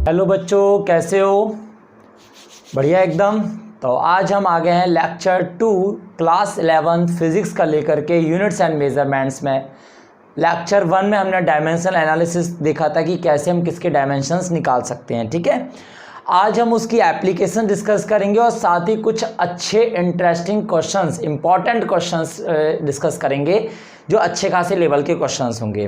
Hello बच्चों, कैसे हो? बढ़िया एकदम। तो आज हम आ गए हैं लेक्चर 2 क्लास 11 फिजिक्स का लेकर के यूनिट्स एंड मेजरमेंट्स में। लेक्चर 1 में हमने डायमेंशनल एनालिसिस देखा था कि कैसे हम किसके डायमेंशंस निकाल सकते हैं, ठीक है। आज हम उसकी एप्लीकेशन डिस्कस करेंगे और साथ ही कुछ अच्छे interesting questions, important questions discuss करेंगे जो अच्छे खासे लेवल के क्वेश्चंस होंगे।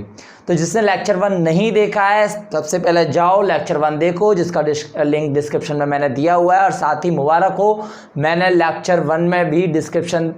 तो जिसने लेक्चर 1 नहीं देखा है, सबसे पहले जाओ लेक्चर 1 देखो, जिसका लिंक डिस्क्रिप्शन में मैंने दिया हुआ है। और साथ ही मुबारक हो, मैंने लेक्चर 1 में भी डिस्क्रिप्शन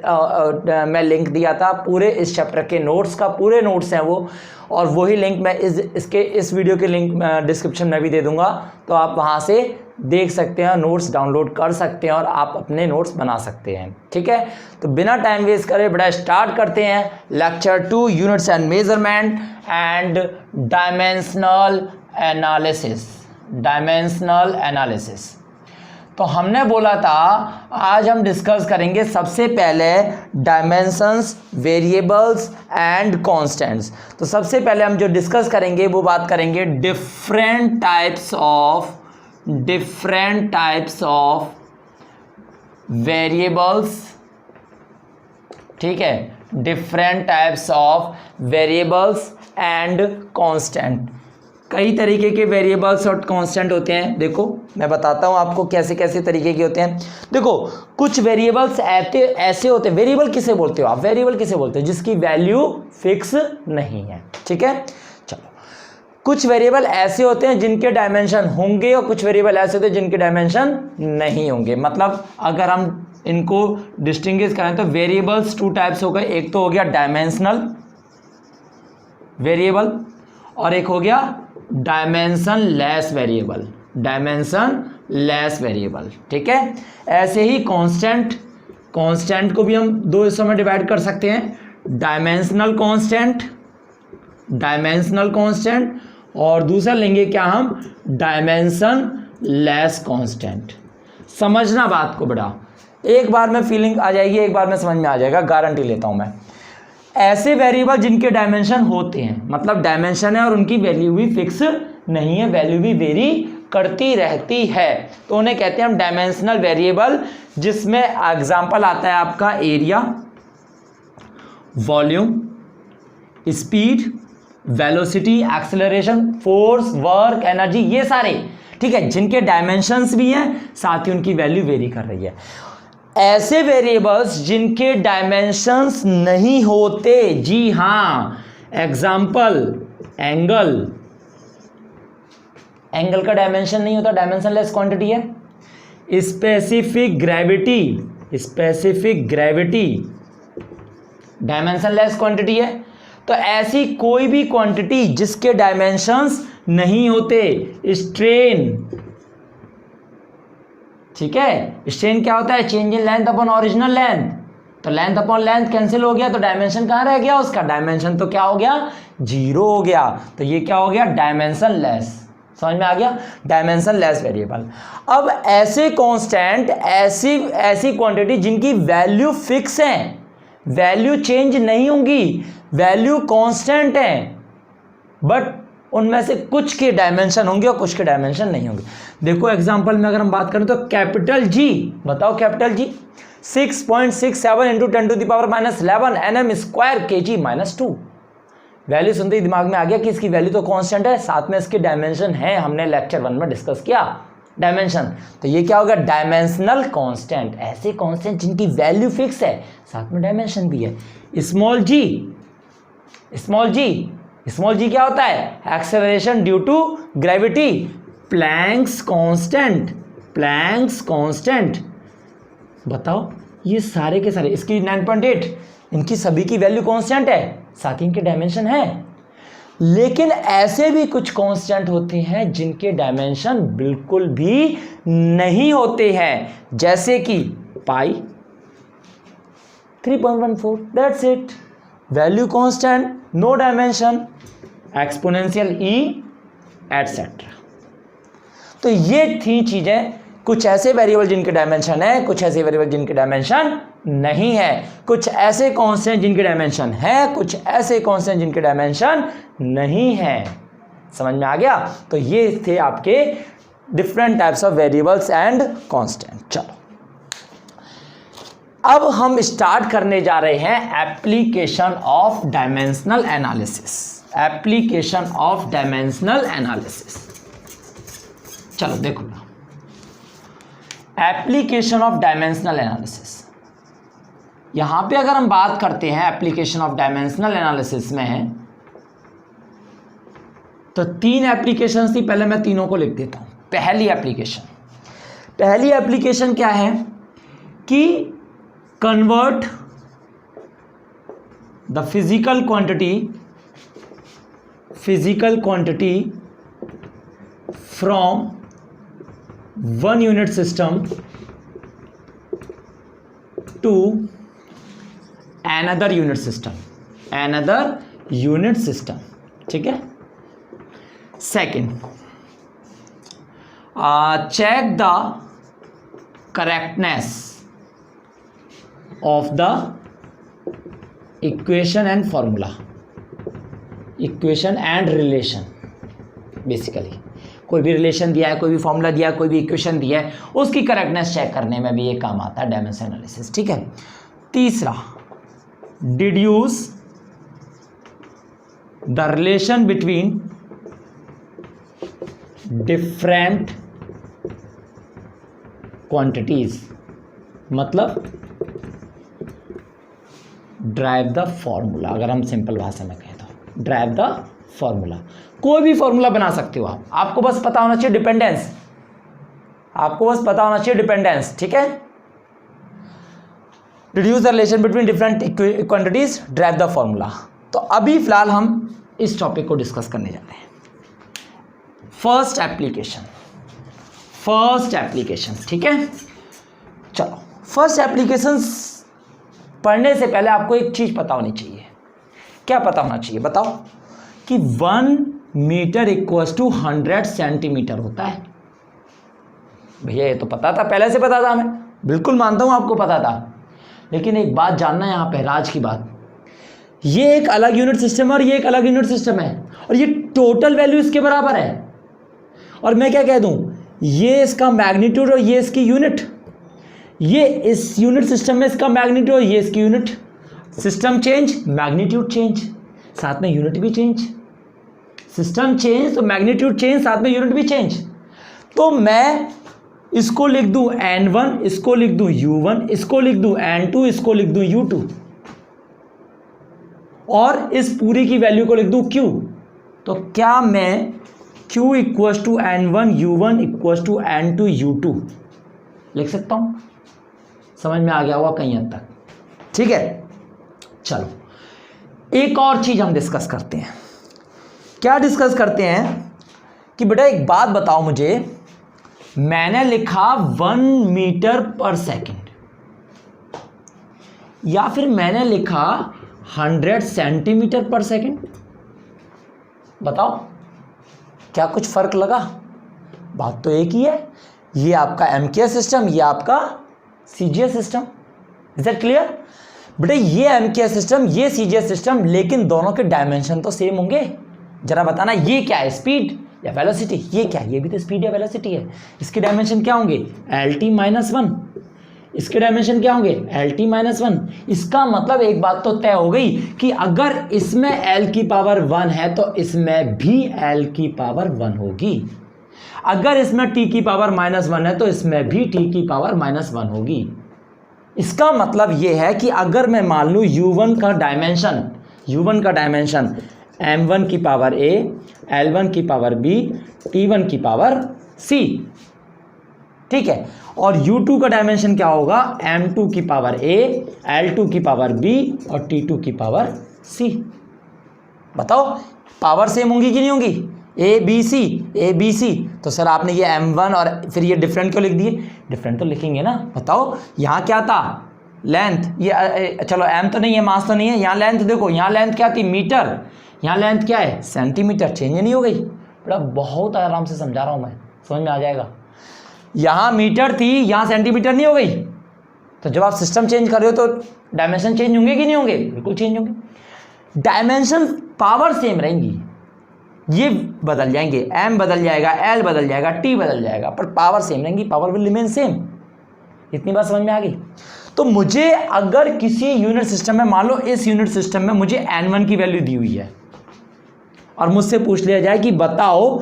में लिंक दिया था पूरे इस चैप्टर के नोट्स का, पूरे नोट्स हैं वो, और वही लिंक मैं इस वीडियो के लिंक डिस्क्रिप्शन में भी दे दूंगा। तो आप वहाँ से देख सकते हैं, नोट्स डाउनलोड कर सकते हैं और आप अपने नोट्स बना सकते हैं, ठीक है। तो बिना टाइम वेस्ट करे बड़ा स्टार्ट करते हैं lecture 2 units and measurement and dimensional analysis. तो हमने बोला था आज हम डिस्कस करेंगे सबसे पहले डायमेंशंस, वेरिएबल्स एंड कांस्टेंट्स। तो सबसे पहले हम जो डिस्कस करेंगे वो बात करेंगे डिफरेंट टाइप्स ऑफ वेरिएबल्स, ठीक है, different types of variables and constant. कई तरीके के वेरिएबल्स और कांस्टेंट होते हैं। देखो मैं बताता हूँ आपको कैसे कैसे तरीके के होते हैं। देखो कुछ वेरिएबल्स ऐसे होते हैं, वेरिएबल किसे बोलते हो आप? वेरिएबल किसे बोलते हो? जिसकी वैल्यू फिक्स नहीं है, ठीक है। चलो, कुछ वेरिएबल ऐसे होते हैं जिनके डायमेंशन होंगे और कुछ वेरिएबल ऐसे होते हैं जिनके डायमेंशन नहीं होंगे। मतलब अगर हम इनको डिस्टिंग्विश करें तो वेरिएबल्स 2 टाइप्स हो गए। एक तो हो गया डायमेंशनल वेरिएबल और एक हो गया डायमेंशन लेस वेरिएबल, ठीक है। ऐसे ही कांस्टेंट को भी हम 2 हिस्सों में डिवाइड कर सकते हैं, डायमेंशनल कांस्टेंट और दूसरा लेंगे क्या हम, डायमेंशन लेस कांस्टेंट। समझना बात को बड़ा, एक बार में फीलिंग आ जाएगी, एक बार में समझ में आ जाएगा, गारंटी लेता हूं मैं। ऐसे वेरिएबल जिनके डायमेंशन होते हैं, मतलब डायमेंशन है और उनकी वैल्यू भी फिक्स नहीं है, वैल्यू भी वेरी करती रहती है, तो उन्हें कहते हैं हम डायमेंशनल वेरिएबल। जिसमें एग्जांपल आता है आपका area, volume, speed, velocity, acceleration, force, work, energy, ये सारे, ठीक है, जिनके डायमेंशंस भी हैं साथ ही उनकी वैल्यू वेरी कर रही है। ऐसे वेरिएबल्स जिनके डायमेंशंस नहीं होते, जी हां, एग्जांपल एंगल का डायमेंशन नहीं होता, डायमेंशनलेस क्वांटिटी है। स्पेसिफिक ग्रेविटी डायमेंशनलेस क्वांटिटी है। तो ऐसी कोई भी क्वांटिटी जिसके डायमेंशंस नहीं होते, स्ट्रेन, ठीक है, स्ट्रेन क्या होता है, change in length upon original length. तो लेंथ अपॉन लेंथ कैंसिल हो गया, तो डायमेंशन कहां रह गया उसका, डायमेंशन तो क्या हो गया, 0 हो गया। तो ये क्या हो गया, डायमेंशन लेस। समझ में आ गया, डायमेंशन लेस वेरिएबल। अब ऐसे कांस्टेंट, ऐसी क्वांटिटी जिनकी वैल्यू फिक्स है, वैल्यू चेंज नहीं होंगी, वैल्यू कांस्टेंट है, बट उनमें से कुछ के डायमेंशन होंगे और कुछ के डायमेंशन नहीं होंगे। देखो एग्जांपल में अगर हम बात करें तो कैपिटल जी, बताओ capital G 6.67 into 10 to the power -11 nm square kg -2। Value सुनते ही दिमाग में आ गया कि इसकी वैल्यू तो कांस्टेंट है, साथ में इसके डायमेंशन है, हमने लेक्चर 1 में डिस्कस किया डायमेंशन। तो ये क्या होगा, डायमेंशनल कांस्टेंट। ऐसे कांस्टेंट जिनकी वैल्यू फिक्स है साथ में डायमेंशन भी है। स्मॉल जी क्या होता है, acceleration due to gravity, Planck's constant. बताओ ये सारे के सारे, इसकी 9.8, इनकी सभी की वैल्यू कांस्टेंट है, साथ ही इनके डायमेंशन है। लेकिन ऐसे भी कुछ कांस्टेंट होते हैं जिनके डायमेंशन बिल्कुल भी नहीं होते हैं, जैसे कि pi 3.14, that's it, value constant, no dimension, exponential e etcetera. तो ये थी चीजें, कुछ ऐसे वेरिएबल जिनके डायमेंशन है, कुछ ऐसे वेरिएबल जिनके डायमेंशन नहीं है, कुछ ऐसे कांस्टेंट जिनके डायमेंशन है, कुछ ऐसे कांस्टेंट जिनके डायमेंशन नहीं है। समझ में आ गया? तो ये थे आपके different types of variables and constant. चलो अब हम स्टार्ट करने जा रहे हैं application of dimensional analysis. Application of dimensional analysis, चलो देखो ना, एप्लीकेशन ऑफ डायमेंशनल एनालिसिस। यहां पे अगर हम बात करते हैं एप्लीकेशन ऑफ डायमेंशनल एनालिसिस में, तो 3 एप्लीकेशन थी, पहले मैं तीनों को लिख देता हूं। पहली एप्लीकेशन क्या है कि convert the physical quantity from one unit system to another unit system, ठीक है। Second, check the correctness of the equation and formula, equation and relation. Basically कोई भी रिलेशन दिया है, कोई भी फॉर्मूला दिया है, कोई भी इक्वेशन दिया है, उसकी करेक्टनेस चेक करने में भी ये काम आता है डायमेंशन एनालिसिस, ठीक है। तीसरा, deduce the relation between different quantities, मतलब ड्राइव द फॉर्मूला। अगर हम सिंपल भाषा में कहें तो ड्राइव द फॉर्मूला। कोई भी फॉर्मूला बना सकते हो आप, आपको बस पता होना चाहिए डिपेंडेंस, आपको बस पता होना चाहिए डिपेंडेंस, ठीक है। Reduce the relation between different quantities, drive the formula. तो अभी फिलहाल हम इस टॉपिक को डिस्कस करने जा रहे हैं। फर्स्ट एप्लीकेशन, ठीक है। चलो, फर्स्ट एप्लीकेशन पढ़ने से पहले आपको एक चीज पता होनी चाहिए। क्या पता होना चाहिए बताओ? कि 1 मीटर इक्वल्स टू 100 सेंटीमीटर होता है। भैया ये तो पता था, पहले से पता था, हमें बिल्कुल मानता हूं आपको पता था, लेकिन एक बात जानना यहां पे, राज की बात, ये एक अलग यूनिट सिस्टम है और ये एक अलग यूनिट सिस्टम है, और ये टोटल वैल्यू इसके बराबर है। और मैं क्या कह दूं, ये इसका मैग्नीट्यूड और ये इसकी यूनिट, ये इस यूनिट सिस्टम में इसका मैग्नीट्यूड और ये इसकी unit. System change, magnitude change, साथ में यूनिट भी चेंज। सिस्टम चेंज तो मैग्नीट्यूड चेंज, साथ में यूनिट भी चेंज। तो मैं इसको लिख दूं n1, इसको लिख दूं u1, इसको लिख दूं n2, इसको लिख दूं u2, और इस पूरी की वैल्यू को लिख दूं q। तो क्या मैं q equals to n1 u1 equals to n2 u2 लिख सकता हूं? समझ में आ गया होगा कहीं हद तक, ठीक है। चलो एक और चीज हम डिस्कस करते हैं। क्या डिस्कस करते हैं कि बेटा एक बात बताओ मुझे, मैंने लिखा 1 मीटर पर सेकंड, या फिर मैंने लिखा 100 सेंटीमीटर पर सेकंड, बताओ क्या कुछ फर्क लगा? बात तो एक ही है, ये आपका एमकेएस सिस्टम, ये आपका CGS system. Is that clear? बेटा ये एमकेएस सिस्टम, ये सीजीएस सिस्टम, लेकिन दोनों के डायमेंशन तो सेम होंगे। जरा बताना ये क्या है, स्पीड या वेलोसिटी? ये क्या है, ये भी तो स्पीड या वेलोसिटी है। इसके डायमेंशन क्या होंगे? LT-1। इसके डायमेंशन क्या होंगे? LT-1। इसका मतलब एक बात तो तय हो गई कि अगर इसमें L की पावर 1 है तो इसमें भी L की पावर 1 होगी। अगर इसमें T की पावर -1 है तो इसमें भी T की पावर -1 होगी। इसका मतलब यह है कि अगर मैं मान लूँ U1 का डायमेंशन M1 की पावर A, L1 की पावर B, T1 की पावर C, ठीक है, और U2 का डायमेंशन क्या होगा? M2 की पावर A, L2 की पावर B और T2 की पावर C। बताओ पावर सेम होंगी कि नहीं होंगी? A B C। तो सर आपने ये M1 और फिर ये डिफरेंट क्यों लिख दिए? डिफरेंट तो लिखेंगे ना। बताओ यहाँ क्या था? लेंथ। ये चलो M तो नहीं है, मास तो नहीं है, यहाँ लेंथ देखो, यहाँ लेंथ क्या थी? मीटर। यहाँ लेंथ क्या है? सेंटीमीटर। चेंज नहीं हो गई? बड़ा बहुत आराम से समझा रहा हूँ मैं, समझ में आ जाएगा। यहाँ मीटर थी, यहाँ सेंटीमीटर नहीं हो गई? तो जब आप सिस्टम चेंज कर रहे हो तो डायमेंशन चेंज होंगे कि नहीं होंगे? बिल्कुल चेंज होंगे। डायमेंशन पावर सेम रहेंगी, ये बदल जाएंगे, m बदल जाएगा, l बदल जाएगा, t बदल जाएगा, पर पावर सेम रहेंगी, पावर विल रिमेन सेम। इतनी बात समझ में आ गई। तो मुझे अगर किसी यूनिट सिस्टम में, मान लो इस यूनिट सिस्टम में मुझे n1 की वैल्यू दी हुई है और मुझसे पूछ लिया जाए कि बताओ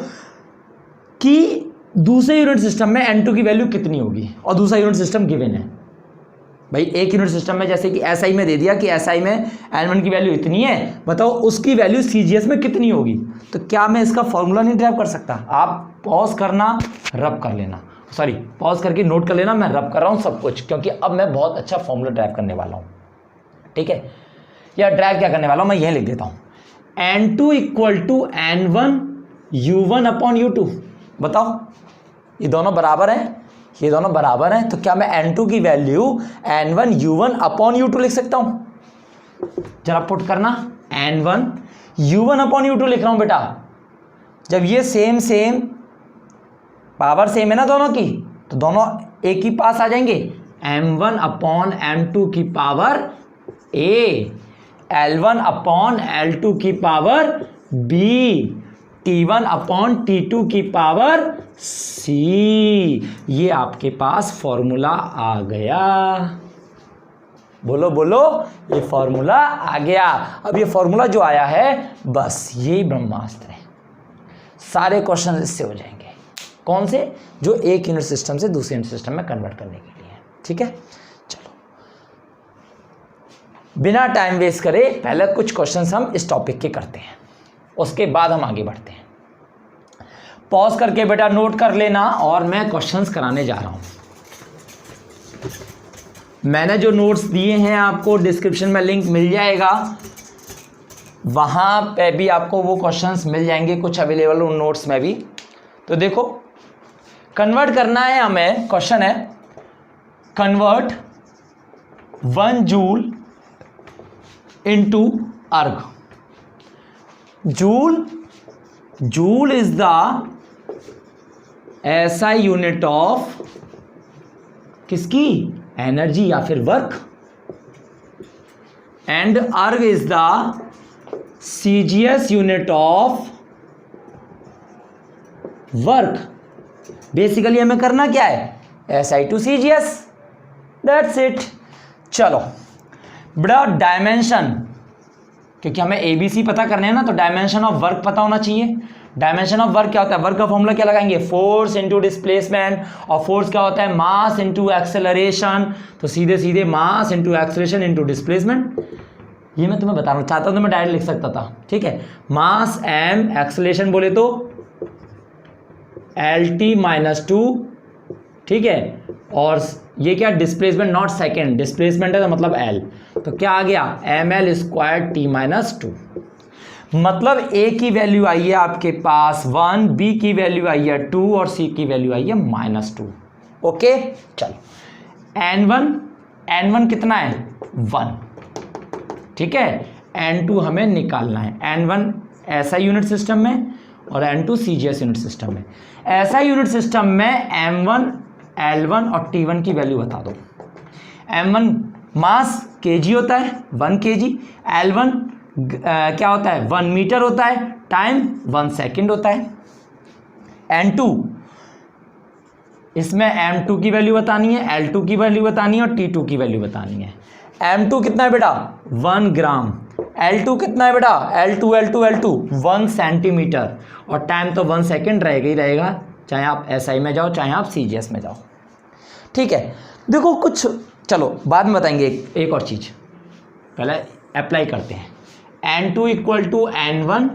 कि दूसरे यूनिट सिस्टम में n2 की वैल्यू कितनी होगी, और दूसरा यूनिट सिस्टम गिवन है। भाई एक यूनिट सिस्टम में जैसे कि SI में दे दिया कि SI में n1 की वैल्यू इतनी है, बताओ उसकी वैल्यू CGS में कितनी होगी। तो क्या मैं इसका फॉर्मूला नहीं ड्राइव कर सकता? आप पॉज करना, रब कर लेना, सॉरी पॉज करके नोट कर लेना, मैं रब कर रहा हूँ सब कुछ, क्योंकि अब मैं बहुत अच्छा फॉर्मूला ड्राइव करने वाला हूँ। ठीक है, या ड्राइव क्या करने वाला हूँ मैं यह लिख देता हूँ, n2 equal to n1 u1 upon u2। बताओ ये दोनों बराबर हैं, ये दोनों बराबर हैं, तो क्या मैं n2 की value n1 u1 upon u2 लिख सकता हूं? जरा पुट करना, n1 u1 अपॉन u2 लिख रहा हूं बेटा। जब ये सेम सेम पावर सेम है ना दोनों की, तो दोनों एक ही पास आ जाएंगे, m1 अपॉन m2 की power a, l1 upon l2 की power b, t1 upon t2 की पावर c। ये आपके पास फॉर्मूला आ गया। बोलो बोलो, ये फॉर्मूला आ गया। अब ये फॉर्मूला जो आया है, बस यही ब्रह्मास्त्र है, सारे क्वेश्चन इससे हो जाएंगे। कौन से? जो एक यूनिट सिस्टम से दूसरे यूनिट सिस्टम में कन्वर्ट करने के लिए। ठीक है, चलो बिना टाइम वेस्ट करे पहले कुछ क्वेश्चंस हम इस टॉपिक के करते हैं, उसके बाद हम आगे बढ़ते हैं। पॉज करके बेटा नोट कर लेना, और मैं क्वेश्चंस कराने जा रहा हूं। मैंने जो नोट्स दिए हैं आपको डिस्क्रिप्शन में लिंक मिल जाएगा, वहां पे भी आपको वो क्वेश्चंस मिल जाएंगे, कुछ अवेलेबल उन नोट्स में भी। तो देखो कन्वर्ट करना है हमें, क्वेश्चन है convert 1 joule into erg. Joule is the SI unit of किसकी? एनर्जी या फिर work, and erg is the CGS unit of work. Basically हमें करना क्या है? SI to CGS, that's it. चलो बड़ा डायमेंशन, क्योंकि हमें ABC पता करने हैं ना, तो डायमेंशन ऑफ वर्क पता होना चाहिए। डायमेंशन ऑफ वर्क क्या होता है? वर्क का फॉर्मूला क्या लगाएंगे? फोर्स इनटू डिस्प्लेसमेंट, और फोर्स क्या होता है? Mass into acceleration. तो सीधे सीधे mass into acceleration into displacement. ये मैं तुम्हें बता रहा हूँ, चाहता तो मैं डायरेक्ट लिख सकता था। ठीक है, मास m, एक्सेलरेशन बोले तो LT-2, ठीक है, और ये क्या? डिस्प्लेसमेंट, नॉट सेकेंड, डिस्प्लेसमेंट है तो मतलब L, तो क्या आ गया? ml square T-2। मतलब A की वैल्यू आई है आपके पास 1, B की वैल्यू आई है 2 और C की वैल्यू आई है -2। ओके, चलो n1 कितना है? 1। ठीक है, n2 हमें निकालना है। n1 SI यूनिट सिस्टम में और n2 CGS यूनिट सिस्टम में। SI यूनिट सिस्टम में m1, l1 और t1 की वैल्यू बता दो। m1 मास kg होता है, 1 kg। l1 क्या होता है? 1 मीटर होता है। टाइम 1 सेकेंड होता है। n2, इसमें m2 की वैल्यू बतानी है, l2 की वैल्यू बतानी है और t2 की वैल्यू बतानी है। m2 कितना है बेटा? 1 ग्राम। l2 कितना है बेटा? L2 1 सेंटीमीटर, और टाइम तो 1 सेकेंड रहेगा ही रहेगा, चाहे आप SI में जाओ चाहे आप CGS में जाओ। ठीक है, देखो कुछ, चलो बाद में बताएंगे। एक और चीज़ पहले अप्लाई करते हैं। n2 equal to n1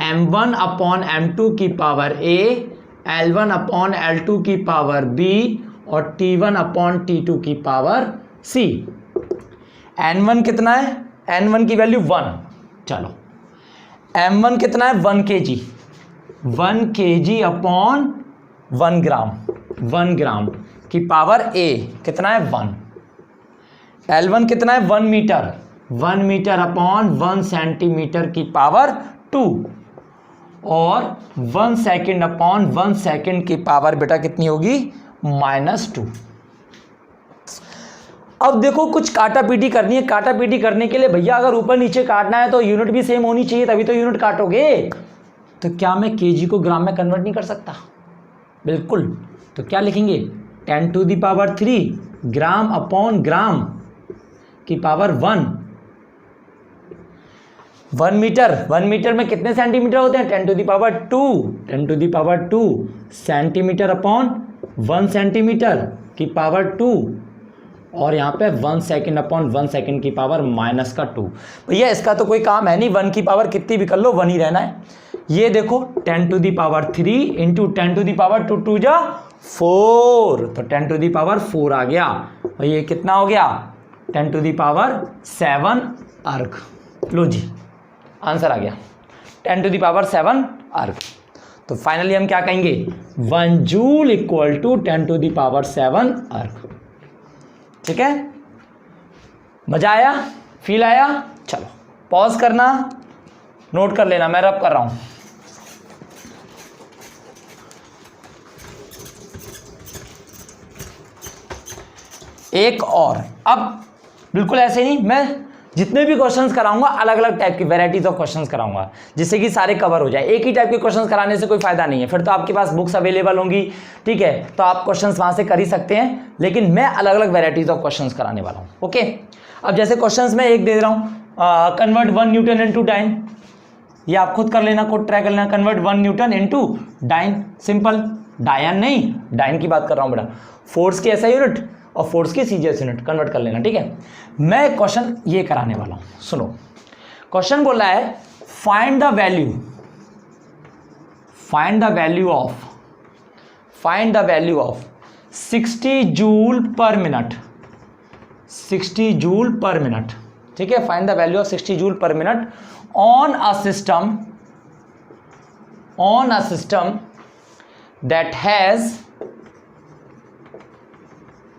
m1 upon m2 की power a, l1 upon l2 की पावर b और t1 अपॉन t2 की पावर c। n1 कितना है? n1 की वैल्यू 1। चलो m1 कितना है? 1 kg। 1 kg अपॉन 1 ग्राम, 1 ग्राम की पावर a कितना है? 1। l1 कितना है? 1 मीटर। 1 मीटर अपॉन 1 सेंटीमीटर की पावर 2, और 1 सेकेंड अपॉन 1 सेकेंड की पावर बेटा कितनी होगी? -2। अब देखो कुछ काटा पीटी करनी है। काटा पीटी करने के लिए भैया अगर ऊपर नीचे काटना है तो यूनिट भी सेम होनी चाहिए, तभी तो यूनिट काटोगे। तो क्या मैं केजी को ग्राम में कन्वर्ट नहीं कर सकता? बिल्कुल। तो क्या लिखेंगे? 10⁻³ ग्राम अपॉन ग्राम की पावर 1। 1 मीटर में कितने सेंटीमीटर होते हैं? 10⁻²। सेंटीमीटर अपॉन 1 सेंटीमीटर की पावर 2, और यहाँ पे 1 सेकेंड अपॉन 1 सेकेंड की पावर -2। भैया इसका तो कोई काम है नहीं, 1 की पावर कितनी भी कर लो 1 ही रहना है। ये देखो 10⁻³ इंटू 10⁻², 2 जा 4, तो 10⁻4 आ गया। और ये कितना हो गया? 10⁻7 अर्ग। लो जी, आंसर आ गया 10⁻7 अर्ग। तो फाइनली हम क्या कहेंगे? 1 जूल इक्वल टू 10⁻7 अर्ग। ठीक है, मजा आया? फील आया? चलो पॉज करना, नोट कर लेना, मैं रब कर रहा हूं। एक और, अब बिल्कुल ऐसे नहीं, मैं जितने भी क्वेश्चंस कराऊंगा अलग अलग टाइप की वैरायटीज ऑफ क्वेश्चंस कराऊंगा, जिससे कि सारे कवर हो जाए। एक ही टाइप के क्वेश्चंस कराने से कोई फायदा नहीं है, फिर तो आपके पास बुक्स अवेलेबल होंगी, ठीक है, तो आप क्वेश्चंस वहां से कर ही सकते हैं, लेकिन मैं अलग अलग वैरायटीज ऑफ क्वेश्चंस कराने वाला हूं। ओके, अब जैसे क्वेश्चंस मैं एक दे रहा हूं, कन्वर्ट 1 न्यूटन इनटू डाइन, ये आप खुद कर लेना, खुद ट्राई कर लेना। Convert 1 newton into dyne, simple. डायन नहीं, डाइन की बात कर रहा हूं बेटा, फोर्स की ऐसा यूनिट और फोर्स की सीजीएस यूनिट कन्वर्ट कर लेना, ठीक है। मैं क्वेश्चन ये कराने वाला हूं, सुनो। क्वेश्चन बोला है find the value of 60 joule पर मिनट, 60 जूल पर मिनट, ठीक है। Find the value of 60 joule पर minute on a system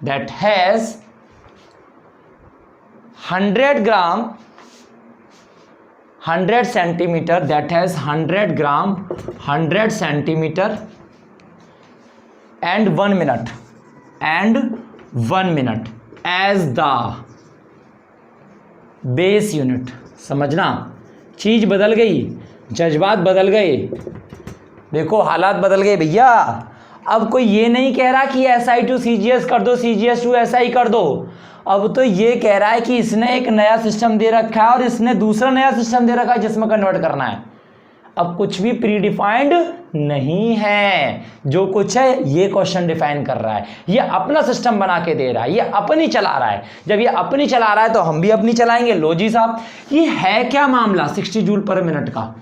that has 100 gram 100 centimeter, that has 100 gram 100 centimeter and 1 minute as the base unit. समझना, चीज बदल गई, जज्बात बदल गए, देखो हालात बदल गए भैया। अब कोई ये नहीं कह रहा कि SI टू CGS कर दो, CGS टू SI कर दो। अब तो ये कह रहा है कि इसने एक नया सिस्टम दे रखा है और इसने दूसरा नया सिस्टम दे रखा है जिसमें कन्वर्ट करना है। अब कुछ भी प्री डिफाइंड नहीं है, जो कुछ है ये क्वेश्चन डिफाइन कर रहा है, ये अपना सिस्टम बना के दे रहा है, ये अपनी चला रहा है। जब ये अपनी चला रहा है तो हम भी अपनी चलाएंगे। लो जी साहब, ये है क्या मामला 60 जूल पर मिनट का?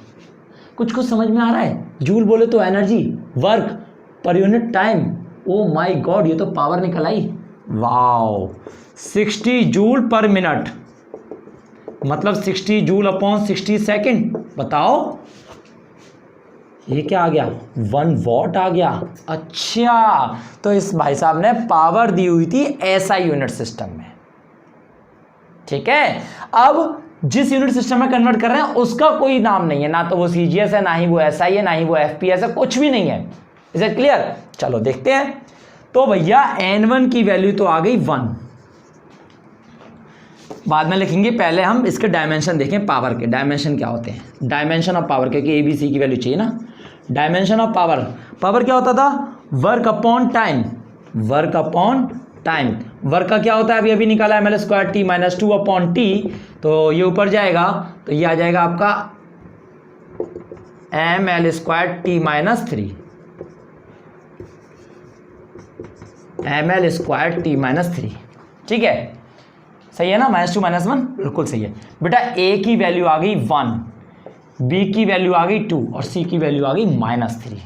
कुछ समझ में आ रहा है? जूल बोले तो energy, work per unit time. Oh my God, ये तो पावर निकल आई। वाओ, 60 जूल पर मिनट मतलब 60 जूल अपॉन 60 सेकेंड। बताओ ये क्या आ गया? 1 वॉट आ गया। अच्छा, तो इस भाई साहब ने पावर दी हुई थी SI यूनिट सिस्टम में, ठीक है। अब जिस यूनिट सिस्टम में कन्वर्ट कर रहे हैं उसका कोई नाम नहीं है, ना तो वो CGS है, ना ही वो SI है, ना ही वो FPS है, कुछ भी नहीं है। Is it clear? चलो देखते हैं। तो भैया N1 की वैल्यू तो आ गई 1, बाद में लिखेंगे, पहले हम इसके डायमेंशन देखें। पावर के डायमेंशन क्या होते हैं? डायमेंशन ऑफ पावर, क्योंकि ABC की वैल्यू चाहिए ना। डायमेंशन ऑफ पावर, पावर क्या होता था? Work upon time, work upon time. Work का क्या होता है? अभी निकाला है ml² t - 2 अपॉन t, तो ये ऊपर जाएगा तो ये आ जाएगा आपका ml² t - 3, ml² t - 3, ठीक है। सही है ना? -2 - 1 बिल्कुल सही है बेटा। A की वैल्यू आ गई 1, B की वैल्यू आ गई 2 और C की वैल्यू आ गई -3,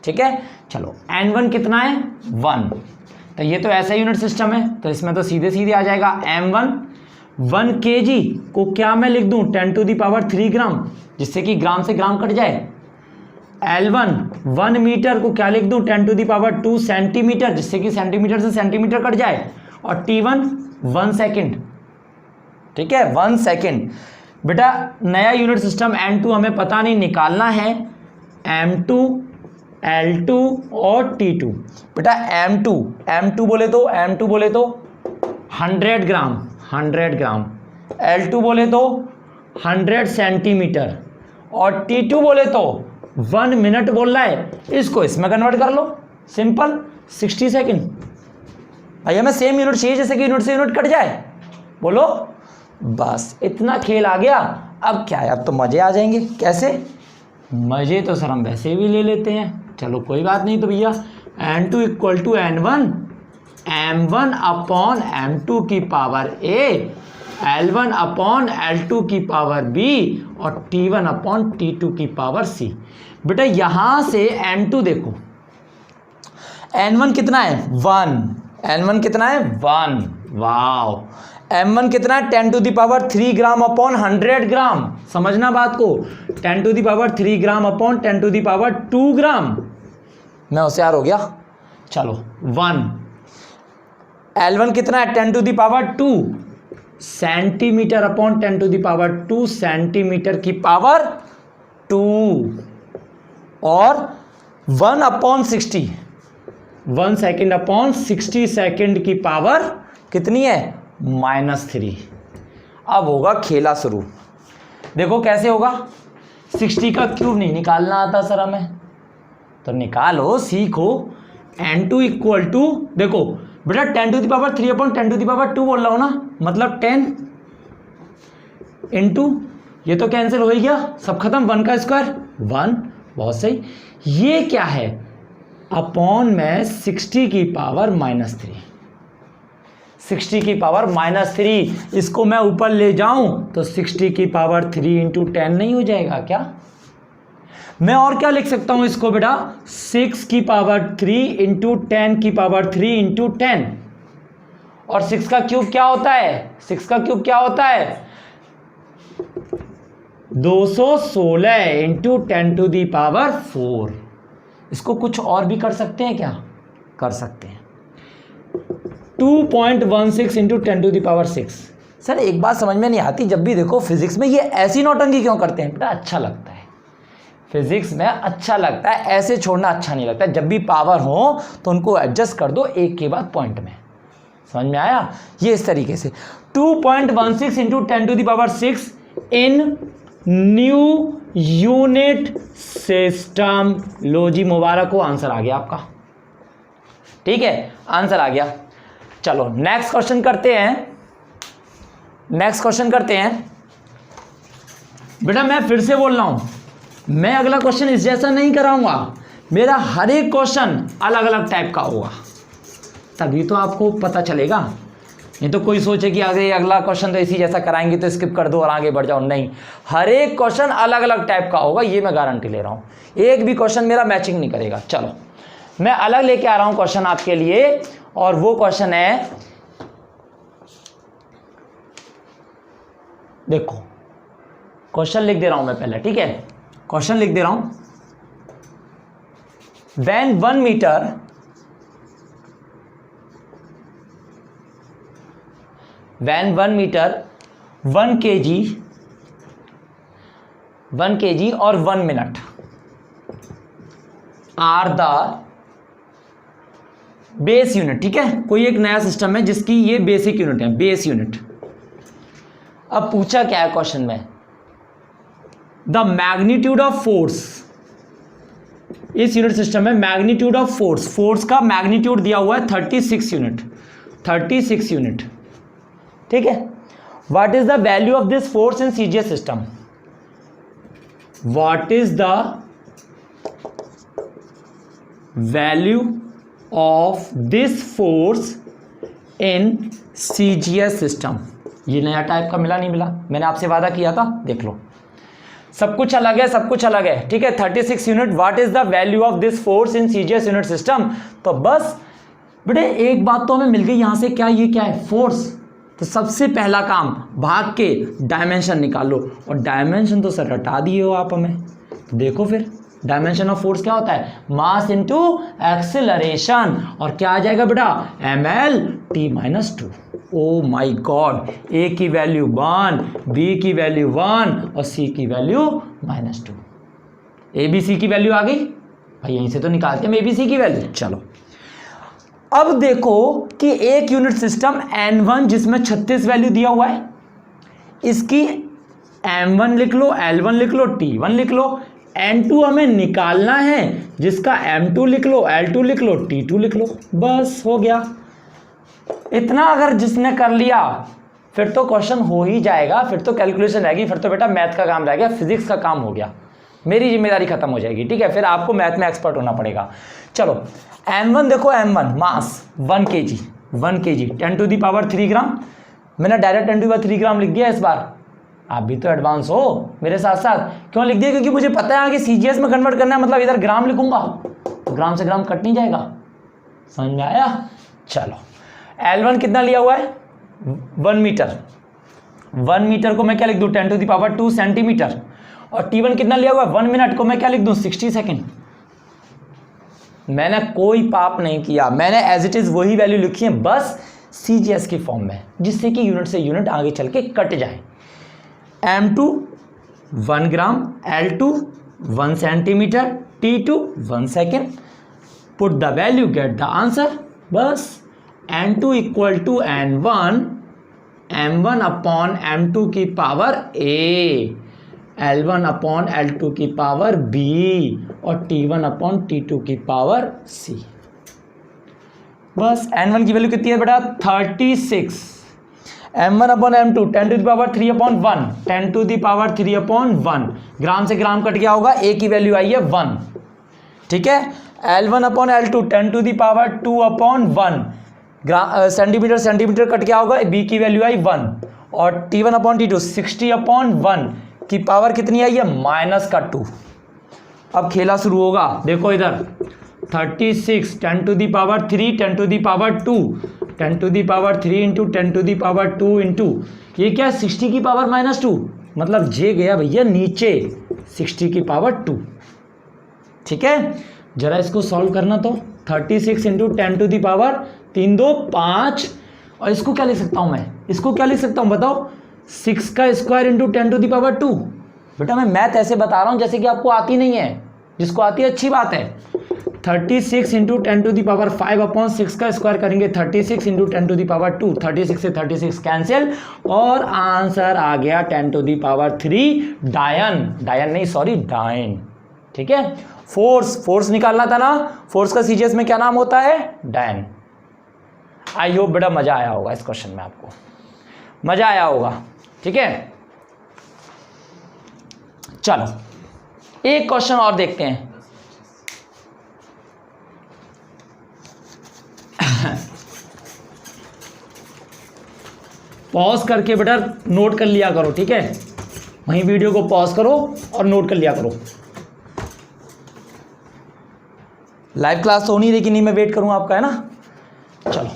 ठीक है। चलो N1 कितना है? 1। तो ये तो ऐसा यूनिट सिस्टम है, तो इसमें तो सीधे सीधे आ जाएगा M1 1 kg को क्या मैं लिख दूं? 10⁻³ ग्राम, जिससे कि ग्राम से ग्राम कट जाए। L1 1 मीटर को क्या लिख दूं? 10⁻² सेंटीमीटर, जिससे कि सेंटीमीटर से सेंटीमीटर कट जाए। और T1 1 सेकेंड, ठीक है, 1 सेकेंड। बेटा नया यूनिट सिस्टम N2 हमें पता नहीं, निकालना है M2 L2 और T2। बेटा M2 बोले तो 100 ग्राम, 100 ग्राम। L2 बोले तो 100 सेंटीमीटर और T2 बोले तो 1 मिनट बोल रहा है, इसको इसमें कन्वर्ट कर लो, सिंपल 60 सेकेंड। भाई हमें सेम यूनिट चाहिए जैसे कि यूनिट से यूनिट कट जाए, बोलो। बस इतना खेल आ गया। अब क्या है, अब तो मजे आ जाएंगे। कैसे मजे, तो सर हम वैसे भी ले लेते हैं, चलो कोई बात नहीं। तो भैया n2 equal to n1 m1 upon m2 की power a, L1 upon L2 की पावर b और T1 अपॉन T2 की पावर c। बेटा यहां से n2 देखो, n1 कितना है 1, n1 कितना है 1, वाओ। m1 कितना है 10 to the power 3 gram upon 100 gram, समझना बात को, 10 to the power 3 gram upon 10 to the power 2 gram. मैं होशियार हो गया, चलो 1। L1 कितना है 10 to the power 2 centimetre upon 10 to the power 2 centimetre की पावर 2 और 1 अपॉन 60, 1 सेकेंड अपॉन 60 सेकेंड की पावर कितनी है -3। अब होगा खेला शुरू। देखो कैसे होगा, 60 का क्यूब नहीं निकालना आता सर हमें, तो निकालो, सीखो। n2 इक्वल टू, देखो बेटा 10 to the power 3 upon 10 to the power 2 बोल रहा हूं ना, मतलब 10 इंटू, ये तो कैंसिल हो ही गया, सब खत्म, 1 का स्क्वायर 1, बहुत सही। ये क्या है, अपॉन में 60 की पावर -3, 60 की पावर -3, इसको मैं ऊपर ले जाऊं तो 60 की पावर 3 इंटू 10 नहीं हो जाएगा क्या? मैं और क्या लिख सकता हूं इसको बेटा, 6 की पावर 3 इंटू 10 की पावर 3 इंटू 10, और 6 का क्यूब क्या होता है, 6 का क्यूब क्या होता है 216 इंटू 10 टू दी पावर 4। इसको कुछ और भी कर सकते हैं क्या, कर सकते हैं, 2.16 into 10 to the power 6। Sir एक बात समझ में नहीं आती, जब भी देखो फिजिक्स में ये ऐसी नौटंकी क्यों करते हैं बेटा, अच्छा लगता है फिजिक्स में, अच्छा लगता है, ऐसे छोड़ना अच्छा नहीं लगता। जब भी पावर हो तो उनको एडजस्ट कर दो एक के बाद पॉइंट में, समझ में आया, ये इस तरीके से 2.16 into 10 to the power 6 in new unit system. लो जी मुबारक हो, आंसर आ गया आपका, ठीक है, आंसर आ गया। चलो नेक्स्ट क्वेश्चन करते हैं, नेक्स्ट क्वेश्चन करते हैं। बेटा मैं फिर से बोल रहा हूं, मैं अगला क्वेश्चन इस जैसा नहीं कराऊंगा, मेरा हर एक क्वेश्चन अलग अलग टाइप का होगा, तभी तो आपको पता चलेगा। नहीं तो कोई सोचे कि आगे अगला क्वेश्चन तो इसी जैसा कराएंगे तो स्किप कर दो और आगे बढ़ जाओ, नहीं, हर एक क्वेश्चन अलग अलग टाइप का होगा, ये मैं गारंटी ले रहा हूं, एक भी क्वेश्चन मेरा मैचिंग नहीं करेगा। चलो मैं अलग लेके आ रहा हूं क्वेश्चन आपके लिए, और वो क्वेश्चन है, देखो क्वेश्चन लिख दे रहा हूं मैं पहले, ठीक है, क्वेश्चन लिख दे रहा हूं। When 1 metre when 1 meter 1 kg और 1 minute are the base unit, ठीक है, कोई एक नया सिस्टम है जिसकी ये बेसिक यूनिट है, बेस यूनिट। अब पूछा क्या है क्वेश्चन में, द मैग्नीट्यूड ऑफ फोर्स, इस यूनिट सिस्टम में मैग्नीट्यूड ऑफ फोर्स, फोर्स का मैग्नीट्यूड दिया हुआ है 36 यूनिट, 36 यूनिट, ठीक है। What is the value of this force in CGS system, what is the value of this force in CGS system. ये नया टाइप का मिला नहीं मिला, मैंने आपसे वादा किया था, देख लो, सब कुछ अलग है, सब कुछ अलग है, ठीक है। 36 unit, what is the value of this force in CGS unit system. तो बस बेटे एक बात तो हमें मिल गई यहां से, क्या ये क्या है फोर्स, तो सबसे पहला काम भाग के डायमेंशन निकालो, और डायमेंशन तो सर हटा दिए हो आप हमें, तो देखो फिर डायमेंशन ऑफ फोर्स क्या होता है, मास इनटू एक्सेलरेशन, और क्या आ जाएगा बेटा ml/t-2। ओ माय गॉड, ए की वैल्यू 1, बी की वैल्यू 1 और सी की वैल्यू -2। ए बी सी की वैल्यू आ गई भाई, यहीं से तो निकालते हैं ए बी सी की वैल्यू। चलो अब देखो कि एक यूनिट सिस्टम n1 जिसमें 36 वैल्यू दिया हुआ है, इसकी m1 लिख लो, l1 लिख लो, t1 लिख लो। n2 हमें निकालना है, जिसका m2 लिख लो, l2 लिख लो, t2 लिख लो, बस हो गया। इतना अगर जिसने कर लिया फिर तो क्वेश्चन हो ही जाएगा, फिर तो कैलकुलेशन रहेगी, फिर तो बेटा मैथ का काम रह गया, फिजिक्स का काम हो गया, मेरी जिम्मेदारी खत्म हो जाएगी। ठीक है, फिर आपको मैथ में एक्सपर्ट होना पड़ेगा। चलो m1 देखो, m1 मास 1 kg, 1 kg 10⁻³ ग्राम। मैंने डायरेक्ट 10⁻³ ग्राम लिख दिया इस बार, आप भी तो एडवांस हो मेरे साथ साथ। क्यों लिख दिया? क्योंकि मुझे पता है आगे CGS में कन्वर्ट करना है, मतलब इधर ग्राम लिखूंगा तो ग्राम से ग्राम कट नहीं जाएगा, समझ में आया? चलो L1 कितना लिया हुआ है? 1 मीटर। 1 मीटर को मैं क्या लिख दूं? 10⁻² सेंटीमीटर। और T1 कितना लिया हुआ है? 1 मिनट को मैं क्या लिख दूं? 60 सेकेंड। मैंने कोई पाप नहीं किया, मैंने एज इट इज वही वैल्यू लिखी है, बस CGS की फॉर्म में, जिससे कि यूनिट से यूनिट आगे चल के कट जाए। M2 1 gram, L2 1 centimetre, T2 1 second. Put the value, get the answer. बस N2 equal to N1 M1 upon M2 की power A, L1 upon L2 की पावर B और T1 अपॉन T2 की power C। बस N1 की value कितनी है बेटा? 36। M1 अपॉन M2 10⁻³ 10⁻³ ग्राम से ग्राम कट गया होगा, A की वैल्यू आई है 1। ठीक है, L1 upon L2 10⁻² centimetre centimetre cut गया होगा, B की वैल्यू आई 1। और T1 अपॉन T2 60/1 की पावर कितनी आई है? -2। अब खेला शुरू होगा, देखो इधर 36 10⁻³ 10⁻², 10⁻³ इंटू 10⁻² इंटू ये क्या है? 60 की पावर -2, मतलब जे गया भैया नीचे 60 की पावर 2। ठीक है, जरा इसको सॉल्व करना तो 36 इंटू 10⁻³ 2 5। और इसको क्या लिख सकता हूं मैं? इसको क्या लिख सकता हूं बताओ? 6 का स्क्वायर इंटू 10⁻²। बेटा मैं मैथ ऐसे बता रहा हूं जैसे कि आपको आती नहीं है, जिसको आती है अच्छी बात है। 36 इंटू 10⁵ अपॉन 6 का स्क्वायर करेंगे 36 इंटू 10⁻², 36 से 36 कैंसिल और आंसर आ गया 10⁻³ डायन नहीं सॉरी डायन। ठीक है, फोर्स निकालना था ना, फोर्स का CGS में क्या नाम होता है? डायन। आई होप बेटा मजा आया होगा, इस क्वेश्चन में आपको मजा आया होगा। ठीक है, चलो एक क्वेश्चन और देखते हैं। पॉज करके बेटा नोट कर लिया करो, ठीक है, वहीं वीडियो को पॉज करो और नोट कर लिया करो। लाइव क्लास तो होनी, लेकिन नहीं मैं वेट करूंगा आपका, है ना। चलो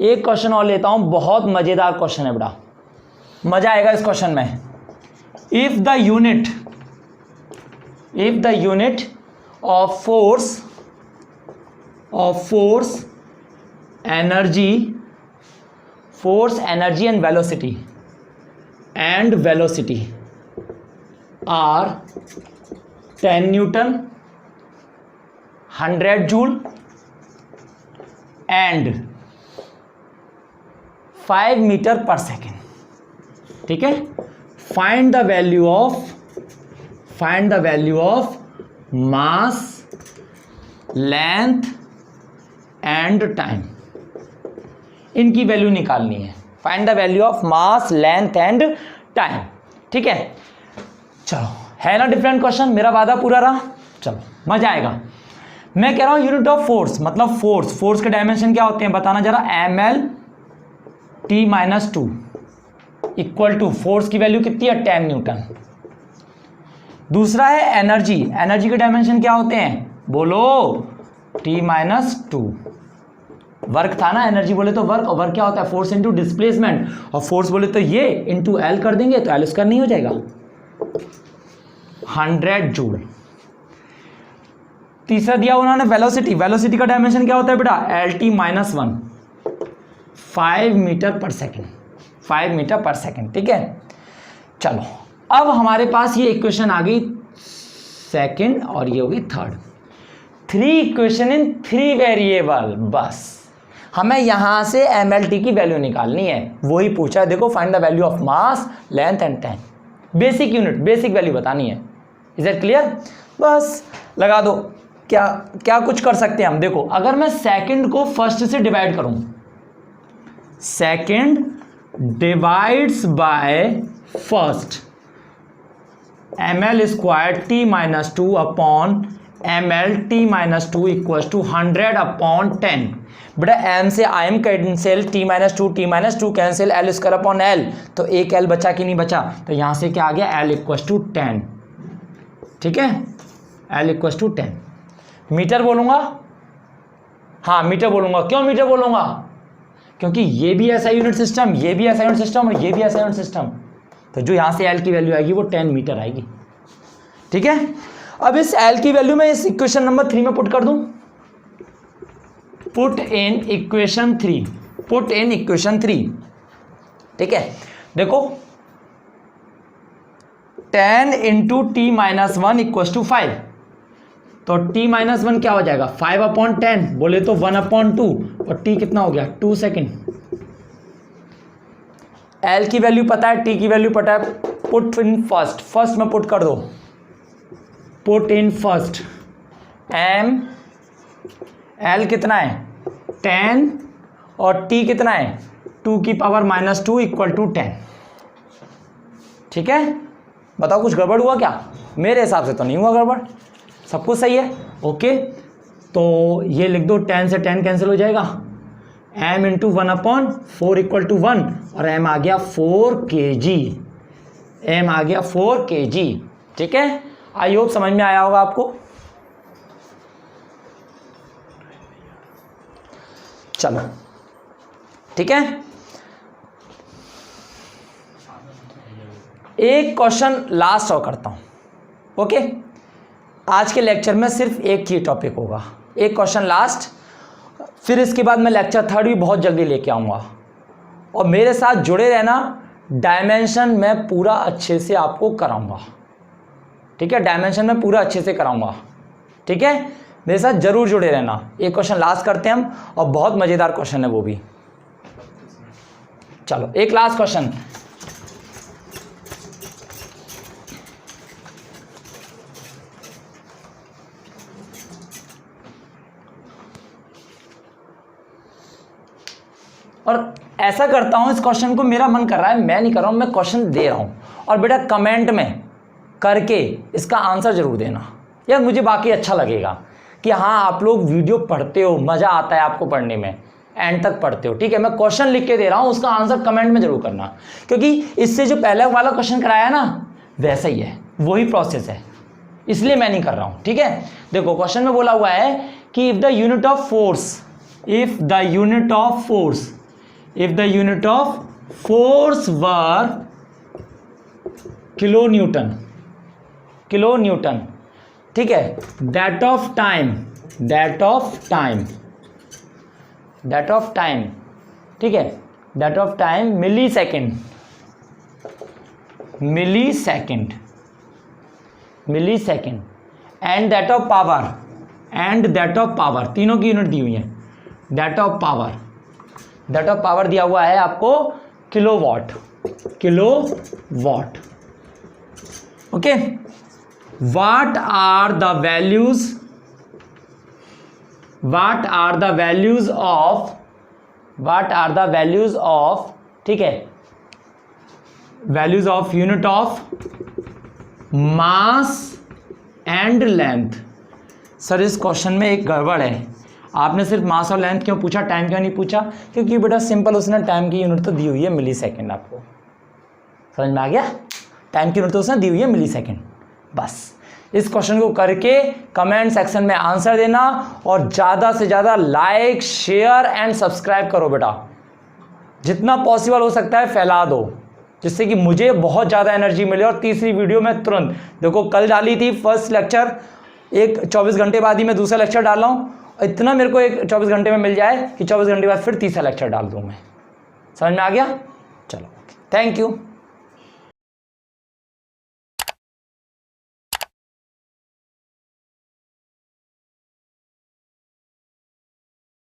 एक क्वेश्चन और लेता हूं, बहुत मजेदार क्वेश्चन है बेटा, मजा आएगा इस क्वेश्चन में। If the unit of force energy and velocity are 10 newton, 100 joule and 5 metre per second. ठीक है, find the value of mass, length and time. इनकी वैल्यू निकालनी है। Find the value of mass, length and time. ठीक है, चलो है ना डिफरेंट क्वेश्चन, मेरा वादा पूरा रहा। चलो मजा आएगा। मैं कह रहा हूं यूनिट ऑफ फोर्स, मतलब फोर्स के डायमेंशन क्या होते हैं बताना जरा। mL/T-2 इक्वल टू फोर्स की वैल्यू कितनी है? 10 न्यूटन। दूसरा है एनर्जी के डायमेंशन क्या होते हैं बोलो? T-2। वर्क था ना, एनर्जी बोले तो वर्क, और वर्क क्या होता है? फोर्स इंटू डिस्प्लेसमेंट, और फोर्स बोले तो ये इंटू एल कर देंगे तो एल स्क्वायर नहीं हो जाएगा, 100 जूल। तीसरा दिया उन्होंने वेलोसिटी का डायमेंशन क्या होता है बेटा? LT-1, 5 metre per second. ठीक है, चलो अब हमारे पास ये इक्वेशन आ गई सेकेंड और ये होगी थर्ड। 3 equation in 3 variable. बस हमें यहां से mLT की वैल्यू निकालनी है, वही पूछा है। देखो find the value of mass, length and time. Basic unit, basic value बतानी है। Is it clear? बस लगा दो। क्या क्या कुछ कर सकते हैं हम, देखो अगर मैं सेकंड को फर्स्ट से डिवाइड करूं, second divides by first, ml square t minus 2 upon ml t minus 2 equal to 100 upon 10। बेटा m से m cancel, t minus 2 cancel, l square upon l, तो एक l बचा कि नहीं बचा, तो यहां से क्या आ गया, l इक्वल टू 10। ठीक है, l इक्वल टू 10। मीटर बोलूंगा, हाँ मीटर बोलूंगा। क्यों मीटर बोलूंगा? क्योंकि ये भी ऐसा यूनिट सिस्टम, ये भी ऐसा यूनिट सिस्टम और ये भी ऐसा यूनिट सिस्टम, तो जो यहां से l की वैल्यू आएगी वो 10 मीटर आएगी। ठीक है, अब इस l की वैल्यू मैं इस इक्वेशन नंबर 3 में पुट कर दूं, put in equation 3, put in equation 3। ठीक है, देखो 10 into t minus 1 equal to 5, तो t माइनस 1 क्या हो जाएगा, 5 अपॉन 10, बोले तो 1 अपॉन 2, और t कितना हो गया, 2 सेकेंड। l की वैल्यू पता है, t की वैल्यू पता है, पुट इन फर्स्ट, फर्स्ट में पुट कर दो, put in first, m l कितना है 10 और t कितना है 2 की पावर माइनस 2 इक्वल टू 10। ठीक है, बताओ कुछ गड़बड़ हुआ क्या? मेरे हिसाब से तो नहीं हुआ गड़बड़, सब कुछ सही है। ओके, तो ये लिख दो, 10 से 10 कैंसिल हो जाएगा, m into 1 upon 4 equal to 1, और m आ गया 4 kg, m आ गया 4 kg। ठीक है, आई होप समझ में आया होगा आपको। चलो ठीक है, एक क्वेश्चन लास्ट और करता हूं। ओके, आज के लेक्चर में सिर्फ एक ही टॉपिक होगा, एक क्वेश्चन लास्ट, फिर इसके बाद मैं लेक्चर 3 भी बहुत जल्दी लेके आऊँगा, और मेरे साथ जुड़े रहना, डायमेंशन मैं पूरा अच्छे से आपको कराऊंगा। ठीक है, डायमेंशन में पूरा अच्छे से कराऊंगा। ठीक है, मेरे साथ जरूर जुड़े रहना। एक क्वेश्चन लास्ट करते हैं हम, और बहुत मज़ेदार क्वेश्चन है वो भी। चलो एक लास्ट क्वेश्चन, और ऐसा करता हूं, इस क्वेश्चन को मेरा मन कर रहा है, मैं नहीं कर रहा हूं, मैं क्वेश्चन दे रहा हूं, और बेटा कमेंट में करके इसका आंसर जरूर देना यार, मुझे बाकी अच्छा लगेगा कि हाँ आप लोग वीडियो पढ़ते हो, मज़ा आता है आपको पढ़ने में, एंड तक पढ़ते हो। ठीक है, मैं क्वेश्चन लिख के दे रहा हूँ, उसका आंसर कमेंट में जरूर करना, क्योंकि इससे जो पहले वाला क्वेश्चन कराया ना वैसा ही है, वही प्रोसेस है, इसलिए मैं नहीं कर रहा हूँ। ठीक है, देखो क्वेश्चन में बोला हुआ है कि if the unit of force, if the unit of force, if the unit of force were kilonewton, kilonewton, ठीक है, that of time, that of time, that of time, ठीक है, that of time millisecond, millisecond, millisecond, and that of power, and that of power, तीनों की unit दी हुई है, that of power, that of power दिया हुआ है आपको kilowatt, kilowatt. Okay, what are the values, what are the values of, what are the values of, ठीक है, values of unit of mass and length. Sir इस question में एक गड़बड़ है, आपने सिर्फ मास और लेंथ क्यों पूछा, टाइम क्यों नहीं पूछा? क्योंकि बेटा सिंपल उसने टाइम की यूनिट तो दी हुई है मिली सेकेंड, आपको समझ में आ गया? टाइम की यूनिट तो उसने दी हुई है मिली सेकेंड। बस इस क्वेश्चन को करके कमेंट सेक्शन में आंसर देना, और ज़्यादा से ज़्यादा लाइक, शेयर एंड सब्सक्राइब करो बेटा, जितना पॉसिबल हो सकता है फैला दो, जिससे कि मुझे बहुत ज़्यादा एनर्जी मिले। और तीसरी वीडियो में तुरंत, देखो कल डाली थी फर्स्ट लेक्चर, एक 24 घंटे बाद ही मैं दूसरा लेक्चर डाल रहा हूँ, इतना मेरे को एक 24 घंटे में मिल जाए कि 24 घंटे बाद फिर तीसरा लेक्चर डाल दूँ मैं। समझ में आ गया? चलो थैंक यू।